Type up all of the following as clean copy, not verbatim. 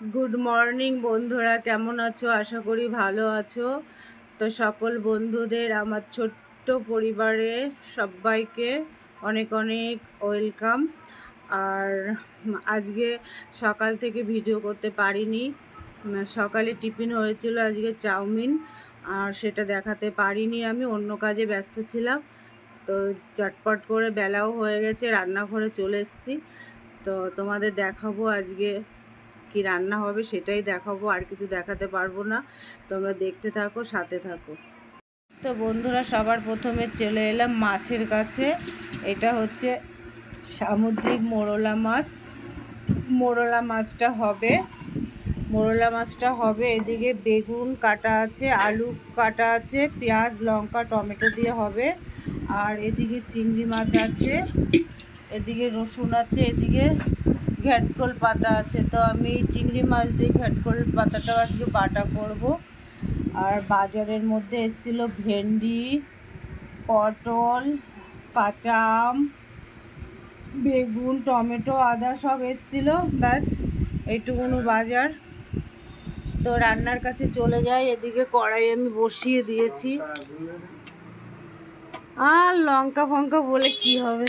Good morning বন্ধুরা, কেমন আছো? আশা করি ভালো আছো। তো সকল বন্ধুদের আমার ছোট্ট পরিবারে সবাইকে অনেক অনেক ওয়েলকাম। আর আজকে সকাল থেকে ভিডিও করতে পারিনি। সকালে টিফিন হয়েছিল আজকে চাউমিন, আর সেটা দেখাতে পারিনি, আমি অন্য কাজে ব্যস্ত ছিলাম। তো চটপট করে বেলাও হয়ে গেছে, রান্নাঘরে চলে এসেছি। তো তোমাদের দেখাবো আজকে কি রান্না হবে, সেটাই দেখাবো, আর কিছু দেখাতে পারবো না। তোমরা দেখতে থাকো, সাথে থাকো। তো বন্ধুরা, সবার প্রথমে চলে এলাম মাছের কাছে। এটা হচ্ছে সামুদ্রিক মোরলা মাছ। মোরলা মাছটা হবে। এদিকে বেগুন কাটা আছে, আলু কাটা আছে, পেঁয়াজ লঙ্কা টমেটো দিয়ে হবে। আর এদিকে চিংড়ি মাছ আছে, এদিকে রসুন আছে, এদিকে ঘ্যাটকল পাতা আছে। তো আমি চিংড়ি মাছ দিয়ে ঘ্যাটকল পাতাটাও আজকে বাটা করব। আর বাজারের মধ্যে এসেছিল ভেন্ডি, পটল, কাঁচা আম, বেগুন টমেটো আদা সব এসেছিল। ব্যাস এইটুকুনো বাজার। তো রান্নার কাছে চলে যাই। এদিকে কড়াই আমি বসিয়ে দিয়েছি। আর লঙ্কা ফঙ্কা বলে কি হবে,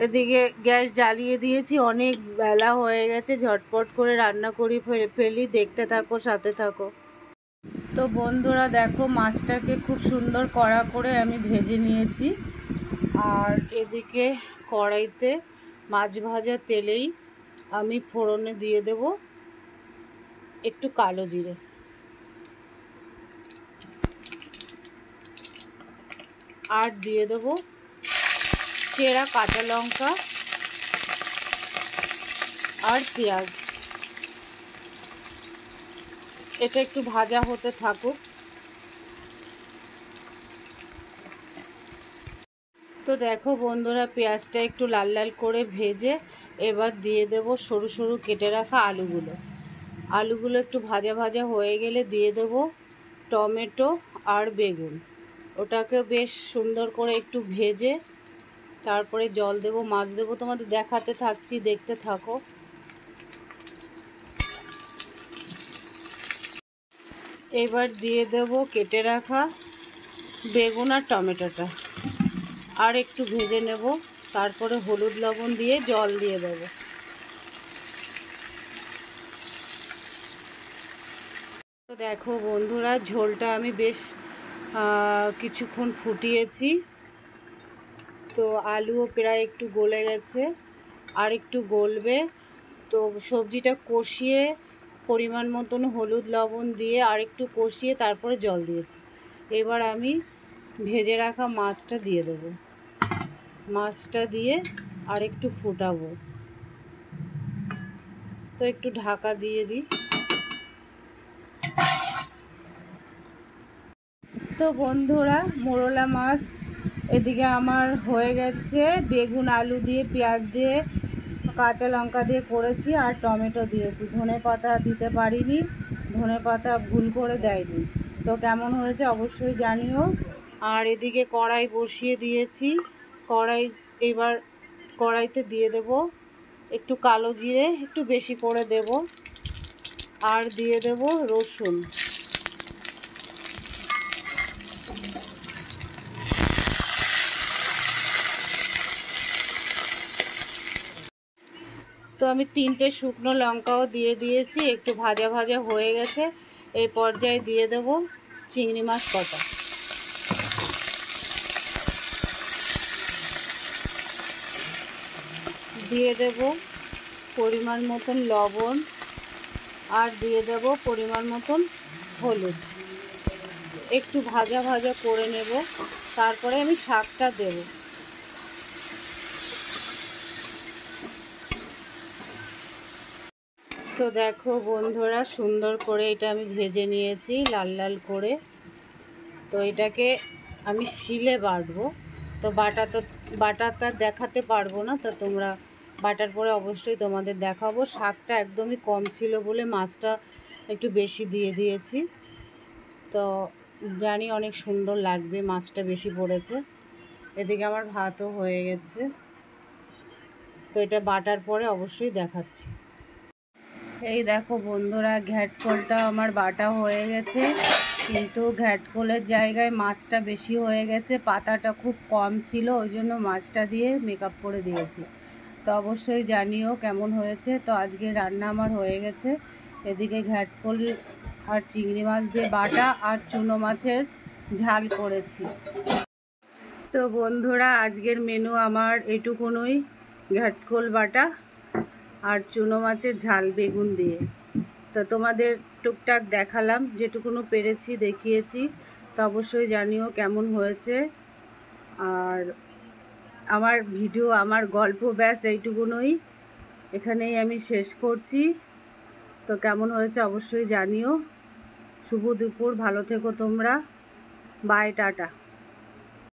এদিকে গ্যাস জ্বালিয়ে দিয়েছি। অনেক বেলা হয়ে গেছে, ঝটপট করে রান্না করি ফেলি। দেখতে থাকো, সাথে থাকো। তো বন্ধুরা দেখো, মাছটাকে খুব সুন্দর কড়া করে আমি ভেজে নিয়েছি। আর এদিকে কড়াইতে মাছ ভাজা তেলেই আমি ফোড়নে দিয়ে দেব একটু কালো জিরে, আর দিয়ে দেব চেরা কাঁচা লঙ্কা আর পেঁয়াজ। এটা একটু ভাজা হতে থাকুক। তো দেখো বন্ধুরা, পেঁয়াজটা একটু লাল লাল করে ভেজে এবার দিয়ে দেব সরু সরু কেটে রাখা আলুগুলো একটু ভাজা ভাজা হয়ে গেলে দিয়ে দেব টমেটো আর বেগুন। ওটাকে বেশ সুন্দর করে একটু ভেজে তারপরে জল দেব, মাছ দেব। তোমাদের দেখাতে থাকছি, দেখতে থাকো। এবার দিয়ে দেব কেটে রাখা বেগুন আর টমেটোটা, আর একটু ভেজে নেব। তারপরে হলুদ লবণ দিয়ে জল দিয়ে দেবো। তো দেখো বন্ধুরা, ঝোলটা আমি বেশ কিছুক্ষণ ফুটিয়েছি। তো আলুও প্রায় একটু গলে গেছে, আর একটু গলবে। তো সবজিটা কষিয়ে পরিমাণ মতন হলুদ লবণ দিয়ে আর একটু কষিয়ে তারপরে জল দিয়েছি। এবার আমি ভেজে রাখা মাছটা দিয়ে দেবো। মাছটা দিয়ে আর একটু ফুটাবো। তো একটু ঢাকা দিয়ে দিই। তো বন্ধুরা, মোরলা মাছ এদিকে আমার হয়ে গেছে। বেগুন আলু দিয়ে পেঁয়াজ দিয়ে কাঁচা লঙ্কা দিয়ে করেছি, আর টমেটো দিয়েছি। ধনে পাতা দিতে পারিনি, ধনে পাতা ভুল করে দেয়নি। তো কেমন হয়েছে অবশ্যই জানিও। আর এদিকে কড়াই বসিয়ে দিয়েছি। এবার কড়াইতে দিয়ে দেব একটু কালো জিরে, একটু বেশি করে দেব। আর দিয়ে দেব রসুন। তো আমি 3টে শুকনো লঙ্কাও দিয়ে দিয়েছি। একটু ভাজা ভাজা হয়ে গেছে। এই পর্যায়ে দিয়ে দেব চিংড়ি মাছ কটা। দিয়ে দেব পরিমাণ মতন লবণ, আর দিয়ে দেব পরিমাণ মতন হলুদ। একটু ভাজা ভাজা করে নেব, তারপরে আমি শাকটা দেব। তো দেখো বন্ধুরা, সুন্দর করে এটা আমি ভেজে নিয়েছি লাল লাল করে। তো এটাকে আমি শিলে বাটবো। তো বাটাটা দেখাতে পারবো না, তো তোমরা বাটার পরে অবশ্যই তোমাদের দেখাবো। শাকটা একদমই কম ছিল বলে মাছটা একটু বেশি দিয়ে দিয়েছি। তো জানি অনেক সুন্দর লাগবে, মাছটা বেশি পড়েছে। এদিকে আমার ভাতও হয়ে গেছে। তো এটা বাটার পরে অবশ্যই দেখাচ্ছি। এই দেখো বন্ধুরা, ঘ্যাটকলটা আমার বাটা হয়ে গেছে, কিন্তু ঘ্যাটকলের জায়গায় মাছটা বেশি হয়ে গেছে, পাতাটা খুব কম ছিল, ওই জন্য মাছটা দিয়ে মেকআপ করে দিয়েছি। তো অবশ্যই জানিও কেমন হয়েছে। তো আজকে রান্না আমার হয়ে গেছে। এদিকে ঘ্যাটকল আর চিংড়ি মাছ দিয়ে বাটা আর চুনো মাছের ঝাল করেছি। তো বন্ধুরা, আজকের মেনু আমার এটুকুনই, ঘ্যাটকল বাটা আর চুনো মাছের ঝাল বেগুন দিয়ে। তো তোমাদের টুকটাক দেখালাম, যেটুকুনো পেরেছি দেখিয়েছি। তো অবশ্যই জানিও কেমন হয়েছে। আর আমার ভিডিও, আমার গল্প ব্যাস এইটুকুনই, এখানেই আমি শেষ করছি। তো কেমন হয়েছে অবশ্যই জানিও। শুভ দুপুর, ভালো থেকো তোমরা। Bye, tata.